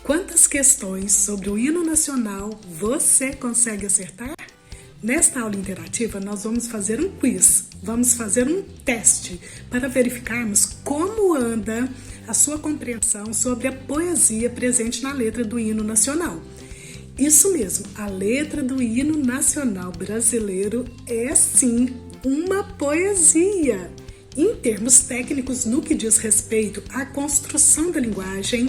Quantas questões sobre o hino nacional você consegue acertar? Nesta aula interativa, nós vamos fazer um quiz, vamos fazer um teste para verificarmos como anda a sua compreensão sobre a poesia presente na letra do hino nacional. Isso mesmo, a letra do hino nacional brasileiro é sim uma poesia. Em termos técnicos, no que diz respeito à construção da linguagem,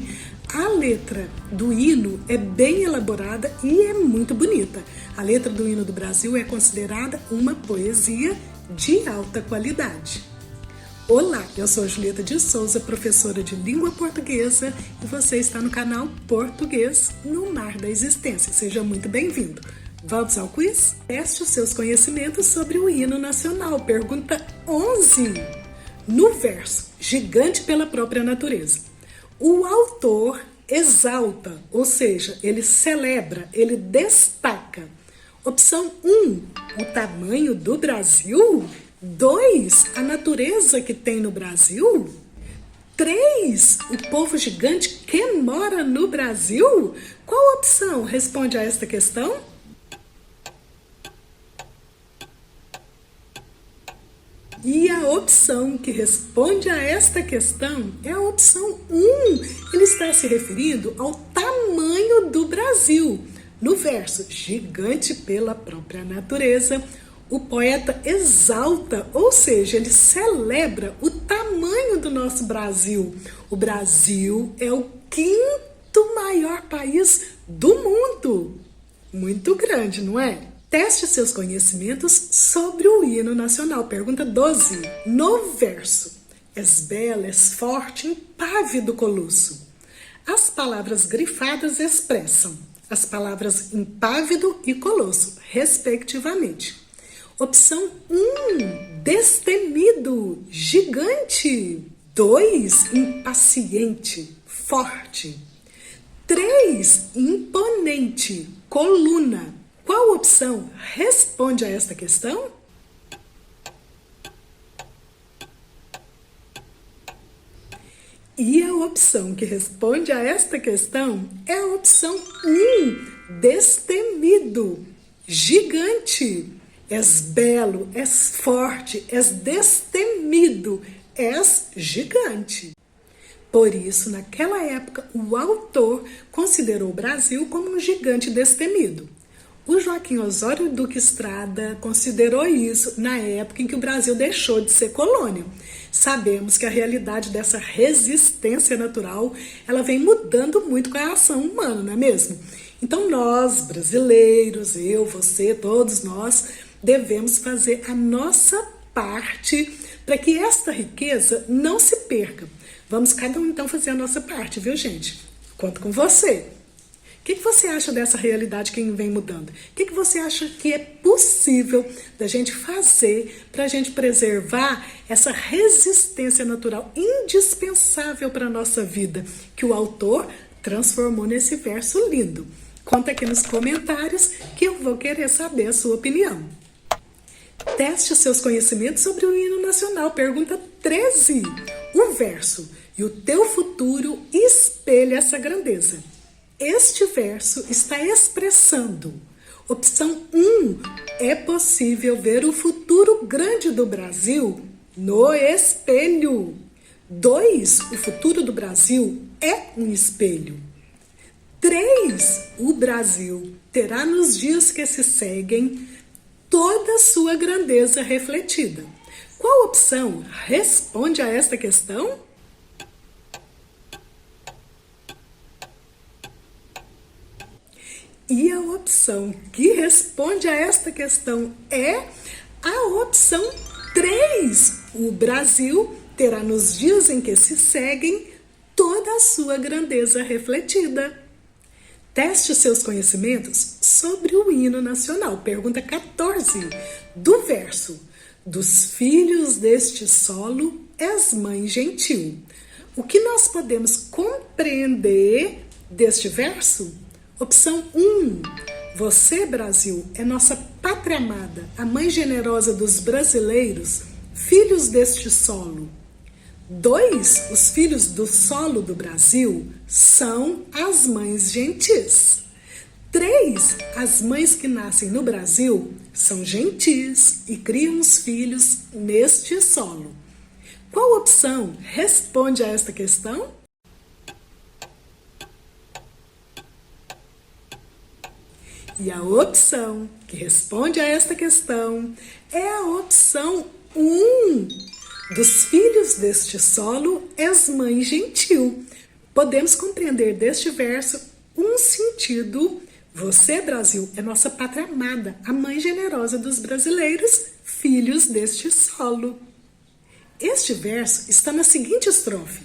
a letra do hino é bem elaborada e é muito bonita. A letra do hino do Brasil é considerada uma poesia de alta qualidade. Olá, eu sou Julieta de Souza, professora de língua portuguesa, e você está no canal Português no Mar da Existência. Seja muito bem-vindo. Vamos ao quiz? Teste os seus conhecimentos sobre o hino nacional. Pergunta 11. No verso Gigante pela própria natureza, o autor exalta, ou seja, ele celebra, ele destaca. Opção 1, o tamanho do Brasil. 2, a natureza que tem no Brasil. 3, o povo gigante que mora no Brasil. Qual opção responde a esta questão? E a opção que responde a esta questão é a opção 1. Ele está se referindo ao tamanho do Brasil. No verso Gigante pela própria natureza, o poeta exalta, ou seja, ele celebra o tamanho do nosso Brasil. O Brasil é o 5º maior país do mundo. Muito grande, não é? Teste seus conhecimentos sobre o hino nacional. Pergunta 12. No verso, és bela, és forte, impávido colosso. As palavras grifadas expressam as palavras impávido e colosso, respectivamente. Opção 1, destemido, gigante. 2, impaciente, forte. 3, imponente, coluna. Qual opção responde a esta questão? E a opção que responde a esta questão é a opção 1, destemido, gigante. És belo, és forte, és destemido, és gigante. Por isso, naquela época, o autor considerou o Brasil como um gigante destemido. O Joaquim Osório Duque Estrada considerou isso na época em que o Brasil deixou de ser colônia. Sabemos que a realidade dessa resistência natural, ela vem mudando muito com a ação humana, não é mesmo? Então nós, brasileiros, eu, você, todos nós, devemos fazer a nossa parte para que esta riqueza não se perca. Vamos cada um então fazer a nossa parte, viu, gente? Conto com você. O que você acha dessa realidade que vem mudando? O que você acha que é possível da gente fazer para a gente preservar essa resistência natural indispensável para a nossa vida, que o autor transformou nesse verso lindo? Conta aqui nos comentários que eu vou querer saber a sua opinião. Teste os seus conhecimentos sobre o hino nacional. Pergunta 13. O verso e o teu futuro espelha essa grandeza. Este verso está expressando. Opção 1, é possível ver o futuro grande do Brasil no espelho. 2, o futuro do Brasil é um espelho. 3, o Brasil terá nos dias que se seguem toda a sua grandeza refletida. Qual opção responde a esta questão? E a opção que responde a esta questão é a opção 3. O Brasil terá nos dias em que se seguem toda a sua grandeza refletida. Teste os seus conhecimentos sobre o hino nacional. Pergunta 14. Do verso, dos filhos deste solo és mãe gentil. O que nós podemos compreender deste verso? Opção 1. Você, Brasil, é nossa pátria amada, a mãe generosa dos brasileiros, filhos deste solo. 2. Os filhos do solo do Brasil são as mães gentis. 3. As mães que nascem no Brasil são gentis e criam os filhos neste solo. Qual opção responde a esta questão? E a opção que responde a esta questão é a opção 1. Dos filhos deste solo és mãe gentil. Podemos compreender deste verso um sentido. Você, Brasil, é nossa pátria amada, a mãe generosa dos brasileiros, filhos deste solo. Este verso está na seguinte estrofe.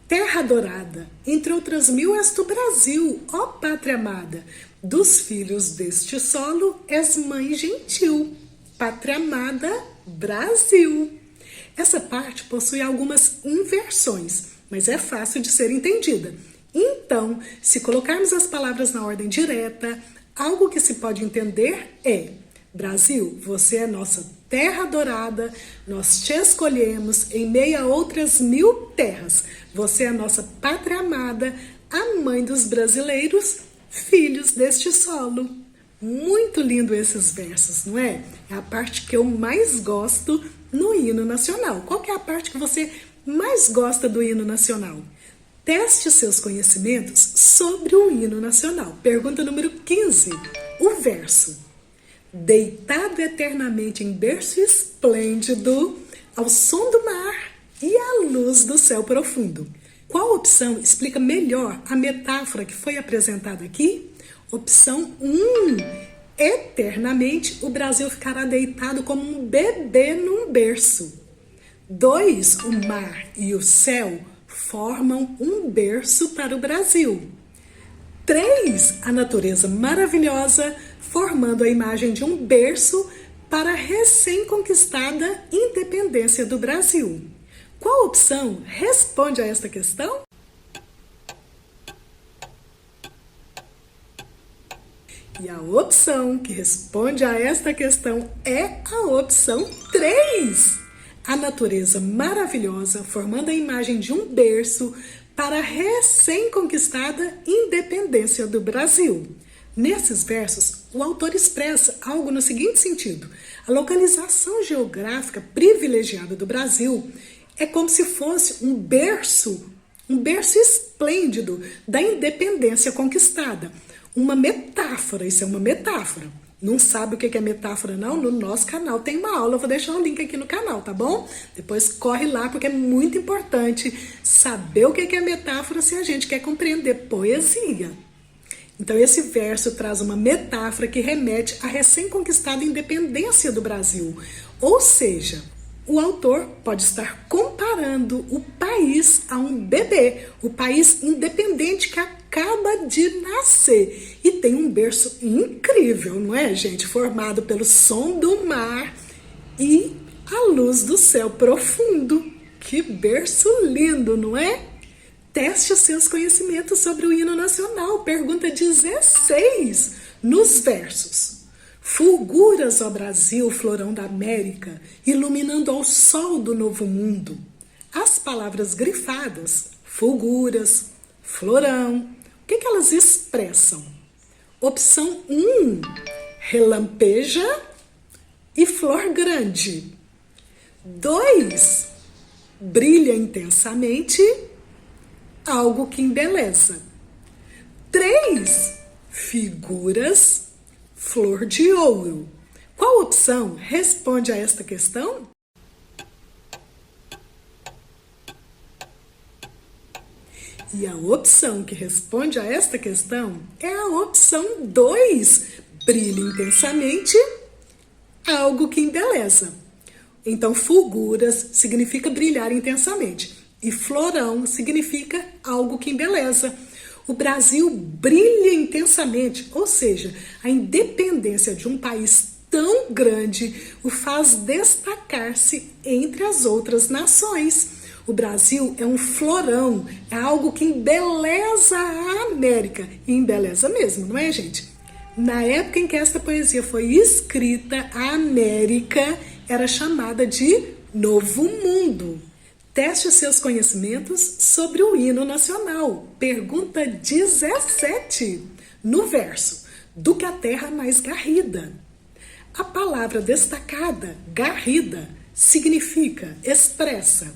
Terra adorada, entre outras mil és tu Brasil, ó pátria amada, dos filhos deste solo és mãe gentil, pátria amada, Brasil. Essa parte possui algumas inversões, mas é fácil de ser entendida. Então, se colocarmos as palavras na ordem direta, algo que se pode entender é: Brasil, você é nossa terra adorada, nós te escolhemos em meio a outras mil terras. Você é a nossa pátria amada, a mãe dos brasileiros, filhos deste solo. Muito lindo esses versos, não é? É a parte que eu mais gosto no hino nacional. Qual que é a parte que você mais gosta do hino nacional? Teste seus conhecimentos sobre o hino nacional. Pergunta número 15. O verso. Deitado eternamente em berço esplêndido, ao som do mar e à luz do céu profundo. Qual opção explica melhor a metáfora que foi apresentada aqui? Opção 1. Eternamente o Brasil ficará deitado como um bebê num berço. 2. O mar e o céu formam um berço para o Brasil. 3. A natureza maravilhosa formando a imagem de um berço para a recém-conquistada independência do Brasil. Qual opção responde a esta questão? E a opção que responde a esta questão é a opção 3. A natureza maravilhosa formando a imagem de um berço para a recém-conquistada independência do Brasil. Nesses versos, o autor expressa algo no seguinte sentido: a localização geográfica privilegiada do Brasil é como se fosse um berço esplêndido da independência conquistada. Uma metáfora, isso é uma metáfora. Não sabe o que é metáfora não? No nosso canal tem uma aula, eu vou deixar o link aqui no canal, tá bom? Depois corre lá, porque é muito importante saber o que é metáfora se a gente quer compreender poesia. Então esse verso traz uma metáfora que remete à recém-conquistada independência do Brasil. Ou seja, o autor pode estar comparando o país a um bebê, o país independente que acaba de nascer. E tem um berço incrível, não é, gente? Formado pelo som do mar e a luz do céu profundo. Que berço lindo, não é? Teste os seus conhecimentos sobre o hino nacional. Pergunta 16. Nos versos. Fulguras, ó Brasil, florão da América, iluminando ao sol do novo mundo. As palavras grifadas, fulguras, florão, o que elas expressam? Opção 1, relampeja e flor grande. 2, brilha intensamente, algo que embeleza. 3, figuras, flor de ouro. Qual opção responde a esta questão? E a opção que responde a esta questão é a opção 2. Brilha intensamente, algo que embeleza. Então, fulguras significa brilhar intensamente. E florão significa algo que embeleza. O Brasil brilha intensamente, ou seja, a independência de um país tão grande o faz destacar-se entre as outras nações. O Brasil é um florão, é algo que embeleza a América. E embeleza mesmo, não é, gente? Na época em que esta poesia foi escrita, a América era chamada de Novo Mundo. Teste seus conhecimentos sobre o hino nacional. Pergunta 17. No verso, do que a terra mais garrida. A palavra destacada, garrida, significa, expressa.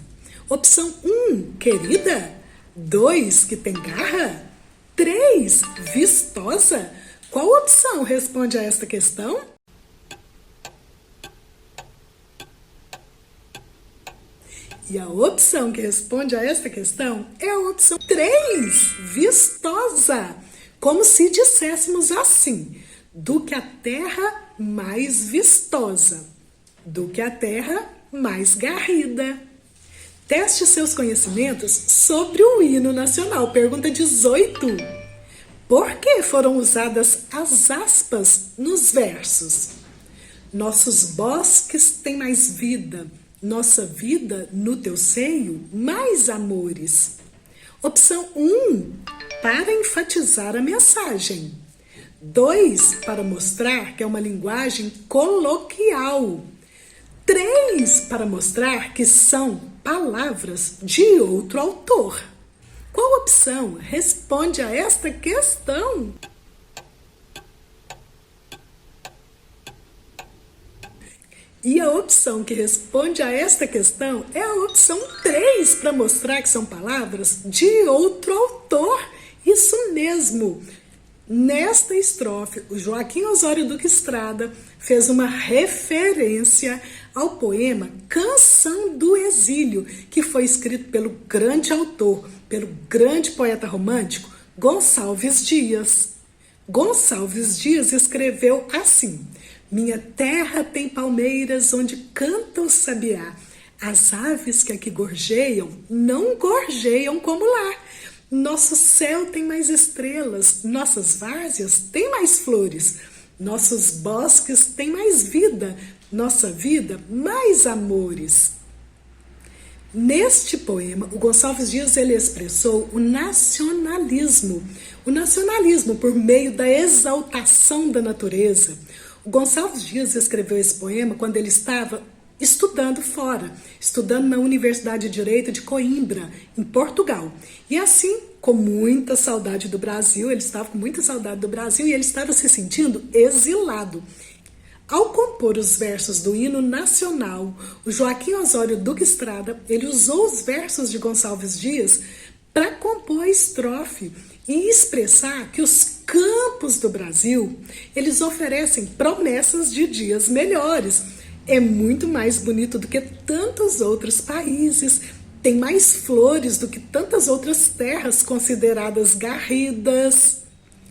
Opção 1, querida. 2, que tem garra. 3, vistosa. Qual opção responde a esta questão? E a opção que responde a esta questão é a opção 3, vistosa. Como se disséssemos assim, do que a terra mais vistosa, do que a terra mais garrida. Teste seus conhecimentos sobre o hino nacional. Pergunta 18. Por que foram usadas as aspas nos versos? Nossos bosques têm mais vida, nossa vida no teu seio, mais amores. Opção 1, para enfatizar a mensagem. 2, para mostrar que é uma linguagem coloquial. 3, para mostrar que são palavras de outro autor. Qual opção responde a esta questão? E a opção que responde a esta questão é a opção 3, para mostrar que são palavras de outro autor. Isso mesmo. Nesta estrofe, o Joaquim Osório Duque Estrada fez uma referência ao poema Canção do Exílio, que foi escrito pelo grande autor, pelo grande poeta romântico, Gonçalves Dias. Gonçalves Dias escreveu assim: minha terra tem palmeiras onde canta o sabiá. As aves que aqui gorjeiam, não gorjeiam como lá. Nosso céu tem mais estrelas, nossas várzeas têm mais flores. Nossos bosques têm mais vida, nossa vida mais amores. Neste poema, o Gonçalves Dias ele expressou o nacionalismo por meio da exaltação da natureza. O Gonçalves Dias escreveu esse poema quando ele estava estudando fora, estudando na Universidade de Direito de Coimbra, em Portugal. E assim, com muita saudade do Brasil, ele estava com muita saudade do Brasil e ele estava se sentindo exilado. Ao compor os versos do hino nacional, o Joaquim Osório Duque Estrada, ele usou os versos de Gonçalves Dias para compor a estrofe e expressar que os campos do Brasil, eles oferecem promessas de dias melhores. É muito mais bonito do que tantos outros países, tem mais flores do que tantas outras terras consideradas garridas,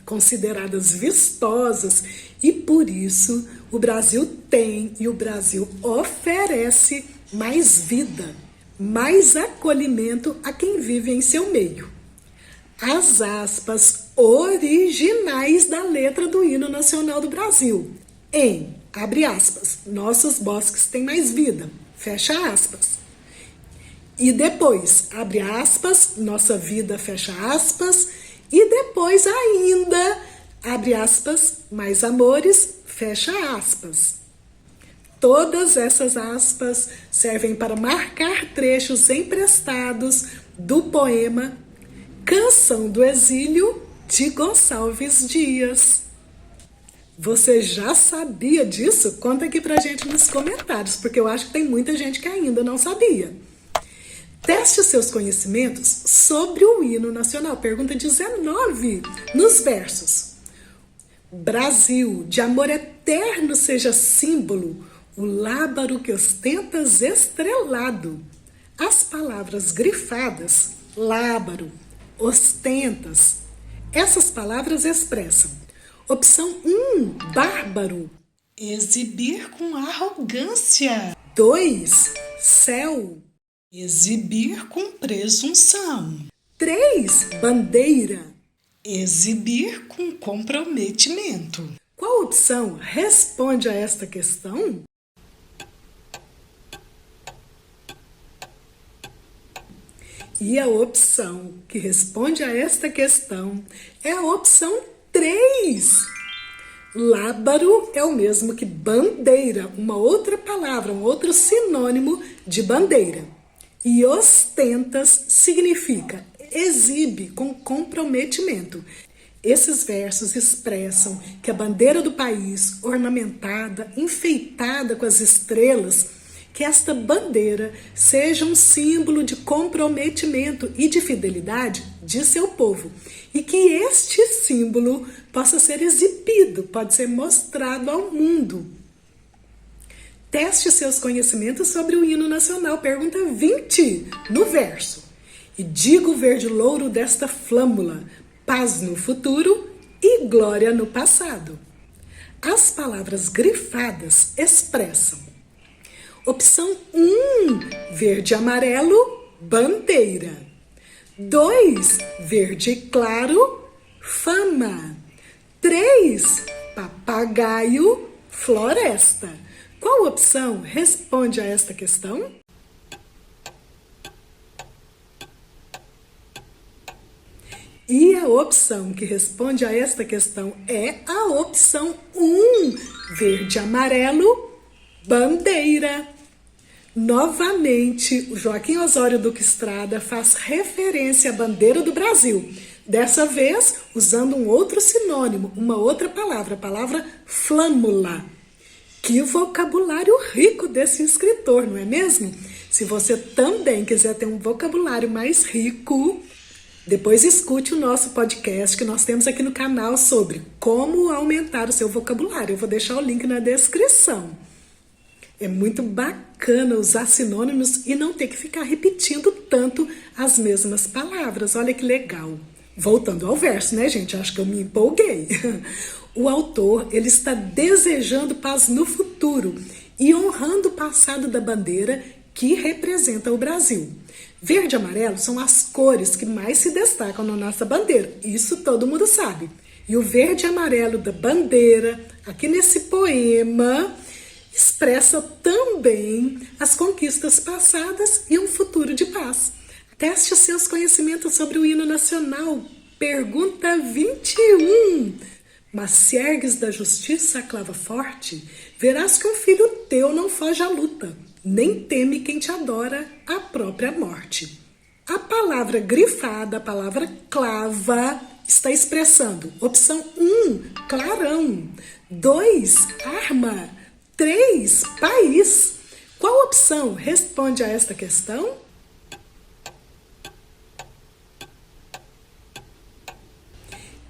consideradas vistosas, e por isso o Brasil tem e o Brasil oferece mais vida, mais acolhimento a quem vive em seu meio. As aspas originais da letra do hino nacional do Brasil. Em, abre aspas, nossos bosques têm mais vida, fecha aspas. E depois, abre aspas, nossa vida, fecha aspas. E depois ainda, abre aspas, mais amores, fecha aspas. Todas essas aspas servem para marcar trechos emprestados do poema Canção do Exílio, de Gonçalves Dias. Você já sabia disso? Conta aqui pra gente nos comentários, porque eu acho que tem muita gente que ainda não sabia. Teste seus conhecimentos sobre o hino nacional. Pergunta 19, nos versos. Brasil, de amor eterno seja símbolo, o lábaro que ostentas estrelado. As palavras grifadas, lábaro, ostentas, essas palavras expressam. Opção 1, bárbaro, exibir com arrogância. 2, céu, exibir com presunção. 3, bandeira, exibir com comprometimento. Qual opção responde a esta questão? E a opção que responde a esta questão é a opção 3. Lábaro é o mesmo que bandeira, uma outra palavra, um outro sinônimo de bandeira. E ostentas significa exibe com comprometimento. Esses versos expressam que a bandeira do país, ornamentada, enfeitada com as estrelas, que esta bandeira seja um símbolo de comprometimento e de fidelidade de seu povo. E que este símbolo possa ser exibido, pode ser mostrado ao mundo. Teste seus conhecimentos sobre o hino nacional. Pergunta 20, no verso. E digo o verde louro desta flâmula, paz no futuro e glória no passado. As palavras grifadas expressam: opção 1, verde e amarelo, bandeira. 2, verde claro, fama. 3, papagaio, floresta. Qual opção responde a esta questão? E a opção que responde a esta questão é a opção 1, verde e amarelo, bandeira. Novamente, o Joaquim Osório Duque Estrada faz referência à bandeira do Brasil. Dessa vez, usando um outro sinônimo, uma outra palavra, a palavra flâmula. Que vocabulário rico desse escritor, não é mesmo? Se você também quiser ter um vocabulário mais rico, depois escute o nosso podcast que nós temos aqui no canal sobre como aumentar o seu vocabulário. Eu vou deixar o link na descrição. É muito bacana usar sinônimos e não ter que ficar repetindo tanto as mesmas palavras. Olha que legal. Voltando ao verso, né, gente? Acho que eu me empolguei. O autor, ele está desejando paz no futuro e honrando o passado da bandeira que representa o Brasil. Verde e amarelo são as cores que mais se destacam na nossa bandeira. Isso todo mundo sabe. E o verde e amarelo da bandeira, aqui nesse poema, expressa também as conquistas passadas e um futuro de paz. Teste os seus conhecimentos sobre o hino nacional. Pergunta 21. Mas se ergues da justiça a clava forte, verás que um filho teu não foge à luta, nem teme quem te adora a própria morte. A palavra grifada, a palavra clava, está expressando opção 1, clarão, 2, arma, 3, país. Qual opção responde a esta questão?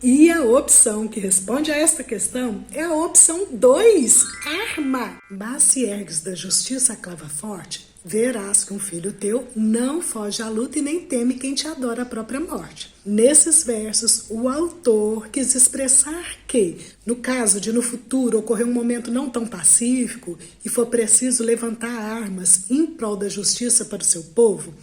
E a opção que responde a esta questão é a opção 2, arma. Mas se ergues da justiça a clava forte, verás que um filho teu não foge à luta e nem teme quem te adora a própria morte. Nesses versos, o autor quis expressar que, no caso de no futuro ocorrer um momento não tão pacífico e for preciso levantar armas em prol da justiça para o seu povo,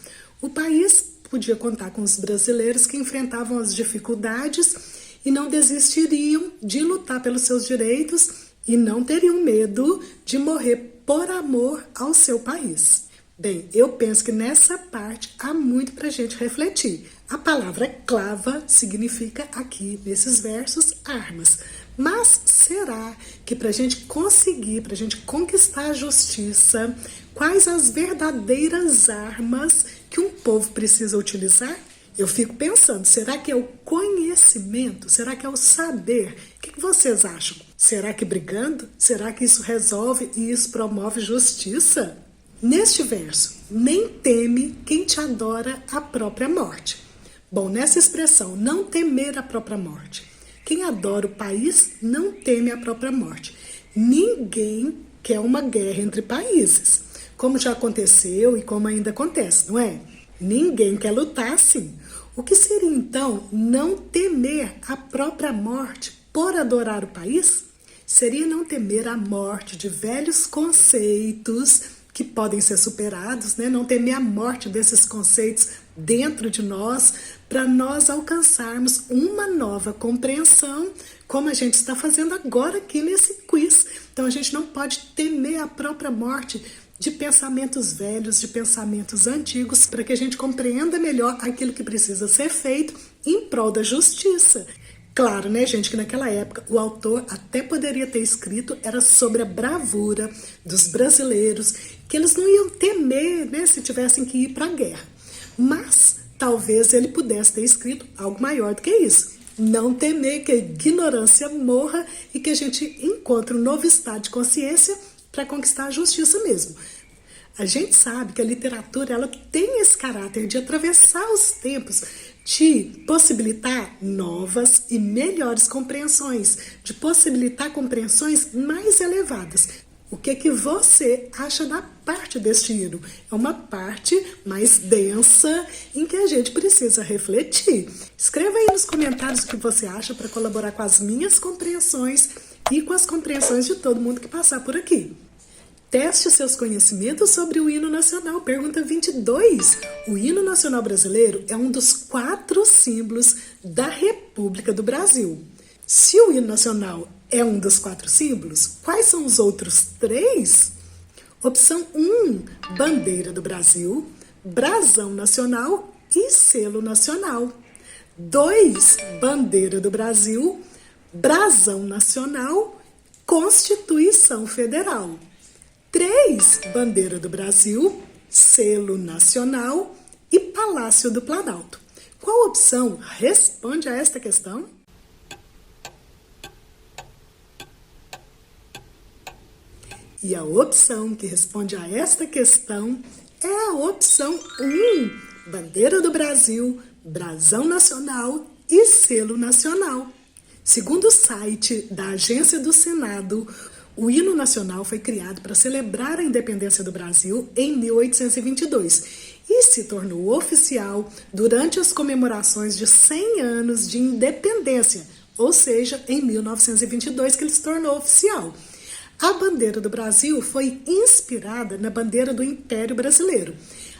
o país podia contar com os brasileiros que enfrentavam as dificuldades e não desistiriam de lutar pelos seus direitos e não teriam medo de morrer por amor ao seu país. Bem, eu penso que nessa parte há muito para a gente refletir. A palavra clava significa aqui, nesses versos, armas. Mas será que para a gente conseguir, para a gente conquistar a justiça, quais as verdadeiras armas que um povo precisa utilizar? Eu fico pensando, será que é o conhecimento? Será que é o saber? O que vocês acham? Será que brigando? Será que isso resolve e isso promove justiça? Neste verso, nem teme quem te adora a própria morte. Bom, nessa expressão, não temer a própria morte. Quem adora o país não teme a própria morte. Ninguém quer uma guerra entre países, como já aconteceu e como ainda acontece, não é? Ninguém quer lutar assim. O que seria então não temer a própria morte por adorar o país? Seria não temer a morte de velhos conceitos que podem ser superados, né? Não temer a morte desses conceitos dentro de nós, para nós alcançarmos uma nova compreensão, como a gente está fazendo agora aqui nesse quiz. Então a gente não pode temer a própria morte de pensamentos velhos, de pensamentos antigos, para que a gente compreenda melhor aquilo que precisa ser feito em prol da justiça. Claro, né, gente, que naquela época o autor até poderia ter escrito era sobre a bravura dos brasileiros, que eles não iam temer, né, se tivessem que ir para a guerra. Mas talvez ele pudesse ter escrito algo maior do que isso. Não temer que a ignorância morra e que a gente encontre um novo estado de consciência para conquistar a justiça mesmo. A gente sabe que a literatura ela tem esse caráter de atravessar os tempos, de possibilitar novas e melhores compreensões, de possibilitar compreensões mais elevadas. O que você acha da parte deste hino? É uma parte mais densa em que a gente precisa refletir. Escreva aí nos comentários o que você acha para colaborar com as minhas compreensões e com as compreensões de todo mundo que passar por aqui. Teste seus conhecimentos sobre o hino nacional. Pergunta 22. O hino nacional brasileiro é um dos 4 símbolos da República do Brasil. Se o hino nacional é um dos 4 símbolos, quais são os outros 3? Opção 1, bandeira do Brasil, brasão nacional e selo nacional. 2, bandeira do Brasil, brasão nacional, Constituição Federal. 3, bandeira do Brasil, selo nacional e Palácio do Planalto. Qual opção responde a esta questão? E a opção que responde a esta questão é a opção 1, bandeira do Brasil, brasão nacional e selo nacional. Segundo o site da Agência do Senado, o hino nacional foi criado para celebrar a independência do Brasil em 1822 e se tornou oficial durante as comemorações de 100 anos de independência, ou seja, em 1922 que ele se tornou oficial. A bandeira do Brasil foi inspirada na bandeira do Império Brasileiro.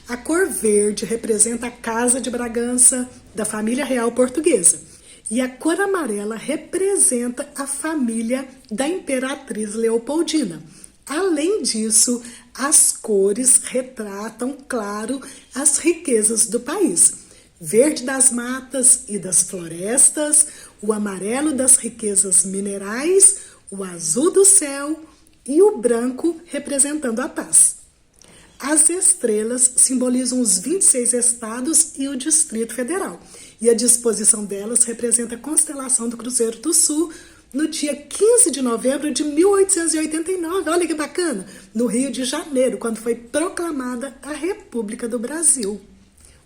A cor verde representa a Casa de Bragança da família real portuguesa. E a cor amarela representa a família da Imperatriz Leopoldina. Além disso, as cores retratam, claro, as riquezas do país. Verde das matas e das florestas, o amarelo das riquezas minerais, o azul do céu e o branco representando a paz. As estrelas simbolizam os 26 estados e o Distrito Federal. E a disposição delas representa a constelação do Cruzeiro do Sul no dia 15 de novembro de 1889. Olha que bacana! No Rio de Janeiro, quando foi proclamada a República do Brasil.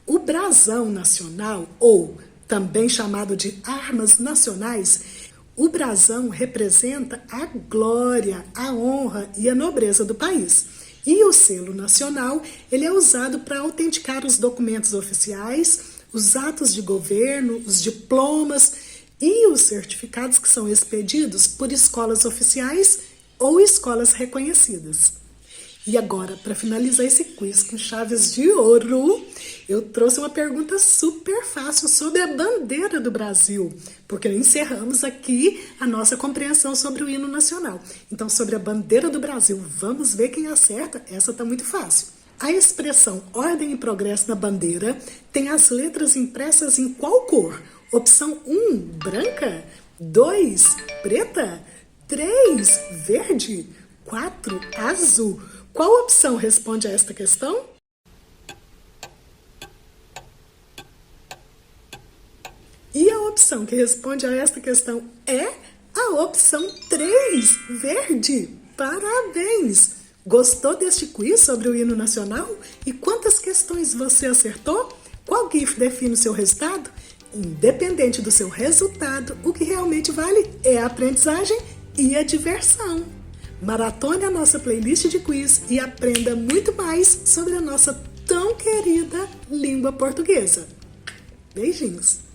O brasão nacional, ou também chamado de armas nacionais, o brasão representa a glória, a honra e a nobreza do país. E o selo nacional, ele é usado para autenticar os documentos oficiais, os atos de governo, os diplomas e os certificados que são expedidos por escolas oficiais ou escolas reconhecidas. E agora, para finalizar esse quiz com chaves de ouro, eu trouxe uma pergunta super fácil sobre a bandeira do Brasil, porque encerramos aqui a nossa compreensão sobre o hino nacional. Então, sobre a bandeira do Brasil, vamos ver quem acerta? Essa está muito fácil. A expressão ordem e progresso na bandeira tem as letras impressas em qual cor? Opção 1, branca. 2, preta. 3, verde. 4, azul. Qual opção responde a esta questão? E a opção que responde a esta questão é a opção 3, verde. Parabéns! Gostou deste quiz sobre o hino nacional? E quantas questões você acertou? Qual GIF define o seu resultado? Independente do seu resultado, o que realmente vale é a aprendizagem e a diversão. Maratone a nossa playlist de quiz e aprenda muito mais sobre a nossa tão querida língua portuguesa. Beijinhos!